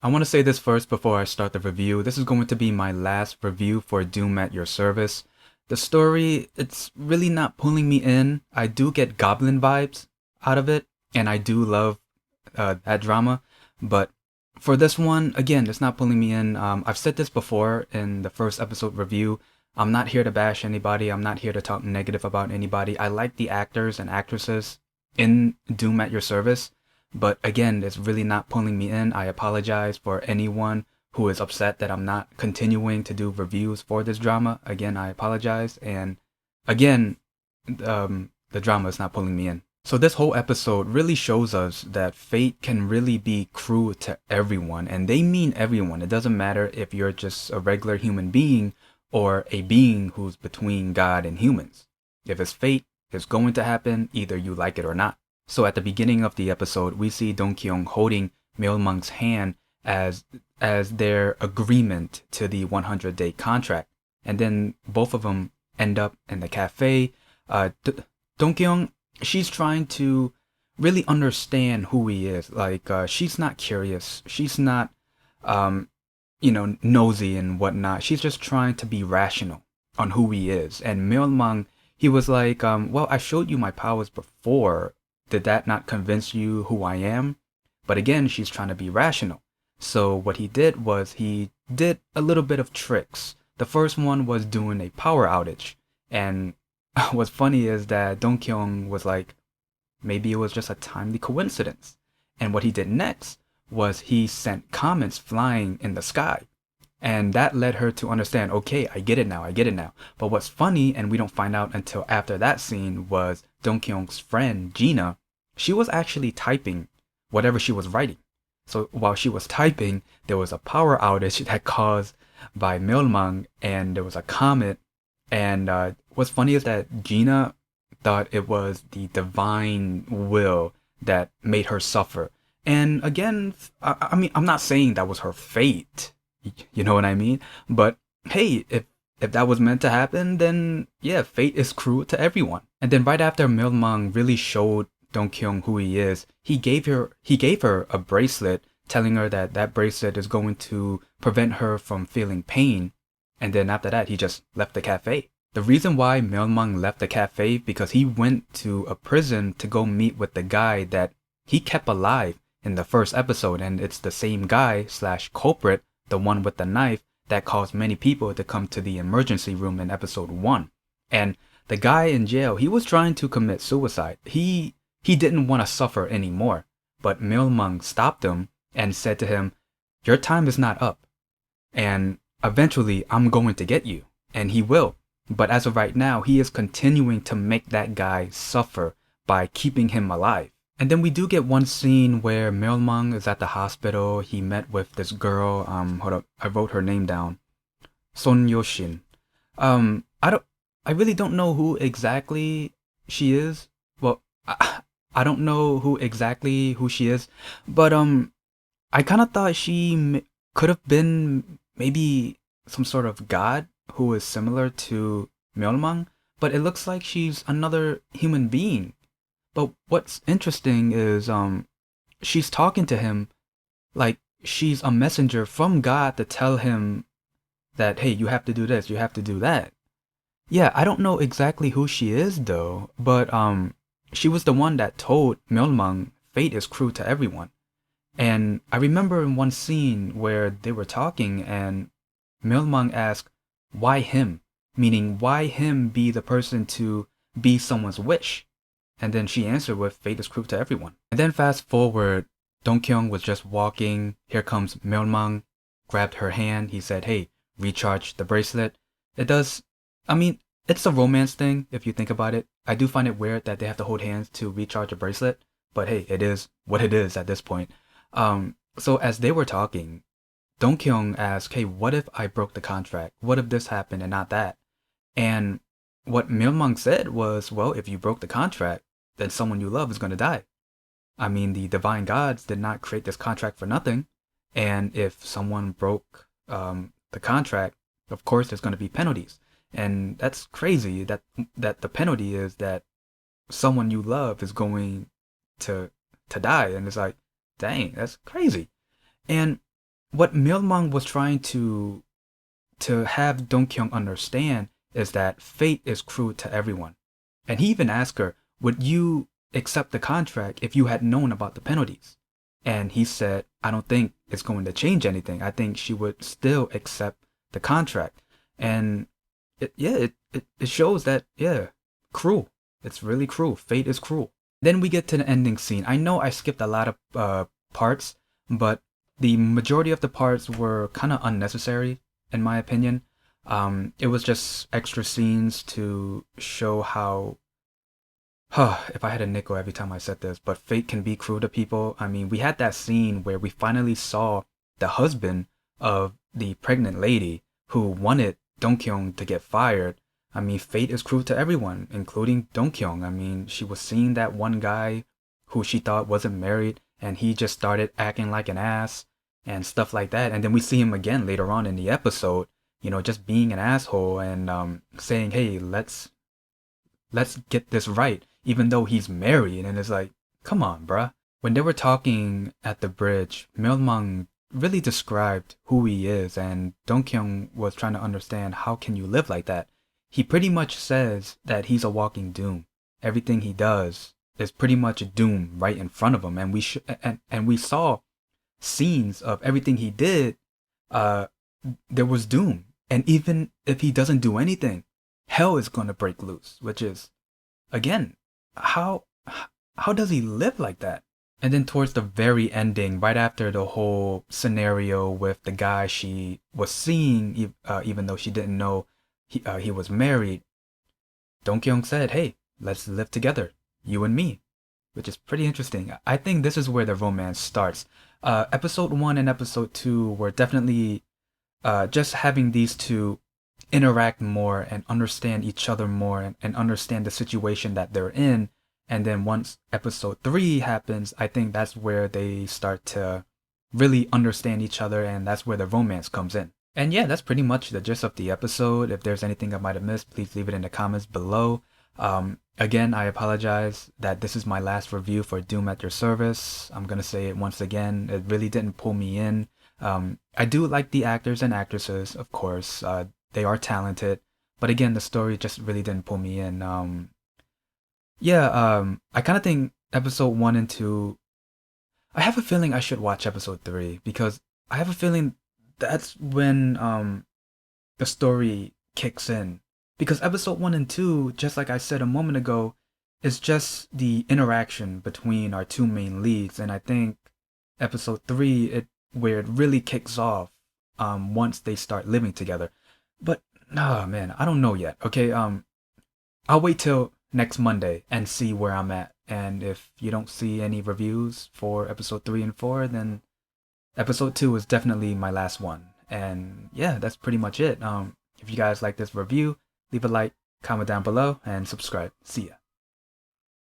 I want to say this first before I start the review. This is going to be my last review for Doom at Your Service. The story, it's really not pulling me in. I do get Goblin vibes out of it, and I do love that drama. But for this one, again, it's not pulling me in. I've said this before in the first episode review. I'm not here to bash anybody. I'm not here to talk negative about anybody. I like the actors and actresses in Doom at Your Service. But again, it's really not pulling me in. I apologize for anyone who is upset that I'm not continuing to do reviews for this drama. Again, I apologize. And again, the drama is not pulling me in. So this whole episode really shows us that fate can really be cruel to everyone. And they mean everyone. It doesn't matter if you're just a regular human being or a being who's between God and humans. If it's fate, it's going to happen, either you like it or not. So at the beginning of the episode, we see Donkyung holding Millman's hand as their agreement to the 100-day contract. And then both of them end up in the cafe. Donkyung, she's trying to really understand who he is. Like, she's not curious. She's not, nosy and whatnot. She's just trying to be rational on who he is. And Millman, he was like, well, I showed you my powers before. Did that not convince you who I am? But again, she's trying to be rational. So what he did was he did a little bit of tricks. The first one was doing a power outage. And what's funny is that Donkyung was like, maybe it was just a timely coincidence. And what he did next was he sent comets flying in the sky. And that led her to understand, okay, I get it now. But what's funny, and we don't find out until after that scene, was Donkyung's friend, Gina, she was actually typing whatever she was writing. So while she was typing, there was a power outage that caused by Millman, and there was a comet. And what's funny is that Gina thought it was the divine will that made her suffer. And again, I mean, I'm not saying that was her fate. You know what I mean? But hey, if that was meant to happen, then yeah, fate is cruel to everyone. And then right after Millman really showed Donkyung who he is, he gave her a bracelet, telling her that that bracelet is going to prevent her from feeling pain. And then after that, he just left the cafe. The reason why Millman left the cafe because he went to a prison to go meet with the guy that he kept alive in the first episode, and it's the same guy / culprit, the one with the knife that caused many people to come to the emergency room in episode 1. And the guy in jail, he was trying to commit suicide. He didn't want to suffer anymore. But Millman stopped him and said to him, your time is not up. And eventually I'm going to get you. And he will. But as of right now, he is continuing to make that guy suffer by keeping him alive. And then we do get one scene where Millman is at the hospital. He met with this girl. Hold up, I wrote her name down. Son Yoshin. I really don't know who exactly she is. Well, I don't know who she is, but I kind of thought she could have been maybe some sort of god who is similar to Millman, but it looks like she's another human being. But what's interesting is she's talking to him like she's a messenger from God to tell him that, hey, you have to do this, you have to do that. Yeah, I don't know exactly who she is though, but she was the one that told Millman fate is cruel to everyone. And I remember in one scene where they were talking and Millman asked, why him? Meaning, why him be the person to be someone's wish? And then she answered with, fate is cruel to everyone. And then fast forward, Donkyung was just walking. Here comes Millman, grabbed her hand. He said, hey, recharge the bracelet. It's a romance thing if you think about it. I do find it weird that they have to hold hands to recharge a bracelet. But hey, it is what it is at this point. So as they were talking, Donkyung asked, hey, what if I broke the contract? What if this happened and not that? And what Millman said was, well, if you broke the contract, then someone you love is going to die. I mean, the divine gods did not create this contract for nothing. And if someone broke the contract, of course, there's going to be penalties. And that's crazy that the penalty is that someone you love is going to die. And it's like, dang, that's crazy. And what Millman was trying to have Donkyung understand is that fate is cruel to everyone. And he even asked her, would you accept the contract if you had known about the penalties? And he said, I don't think it's going to change anything. I think she would still accept the contract. And it shows that, yeah, cruel. It's really cruel. Fate is cruel. Then we get to the ending scene. I know I skipped a lot of parts, but the majority of the parts were kind of unnecessary, in my opinion. It was just extra scenes to show how, if I had a nickel every time I said this, but fate can be cruel to people. I mean, we had that scene where we finally saw the husband of the pregnant lady who wanted Donkyung to get fired. I mean, fate is cruel to everyone, including Donkyung. I mean, she was seeing that one guy who she thought wasn't married, and he just started acting like an ass and stuff like that. And then we see him again later on in the episode, just being an asshole and saying, "Hey, let's get this right," even though he's married. And it's like, come on, bruh. When they were talking at the bridge, Millman really described who he is, and Donkyung was trying to understand how can you live like that. He pretty much says that he's a walking doom. Everything he does is pretty much a doom right in front of him, and we saw scenes of everything he did. There was doom, and even if he doesn't do anything, hell is gonna break loose. Which is, again, how does he live like that? And then towards the very ending, right after the whole scenario with the guy she was seeing, even though she didn't know he was married, Donkyung said, "Hey, let's live together, you and me," which is pretty interesting. I think this is where the romance starts. Episode 1 and episode 2 were definitely just having these two interact more and understand each other more and understand the situation that they're in. And then once episode 3 happens, I think that's where they start to really understand each other, and that's where the romance comes in. And yeah, that's pretty much the gist of the episode. If there's anything I might have missed, please leave it in the comments below. Again, I apologize that this is my last review for Doom at Your Service. I'm gonna say it once again, it really didn't pull me in. I do like the actors and actresses, of course. They are talented, but again, the story just really didn't pull me in. I kind of think episode 1 and 2, I have a feeling I should watch episode 3, because I have a feeling that's when the story kicks in. Because episode 1 and 2, just like I said a moment ago, is just the interaction between our two main leads, and I think episode 3, where it really kicks off once they start living together. But man, I don't know yet. Okay, I'll wait till next Monday and see where I'm at. And if you don't see any reviews for episode 3 and 4, then episode 2 is definitely my last one. And yeah, that's pretty much it. If you guys like this review, leave a like, comment down below, and subscribe. See ya.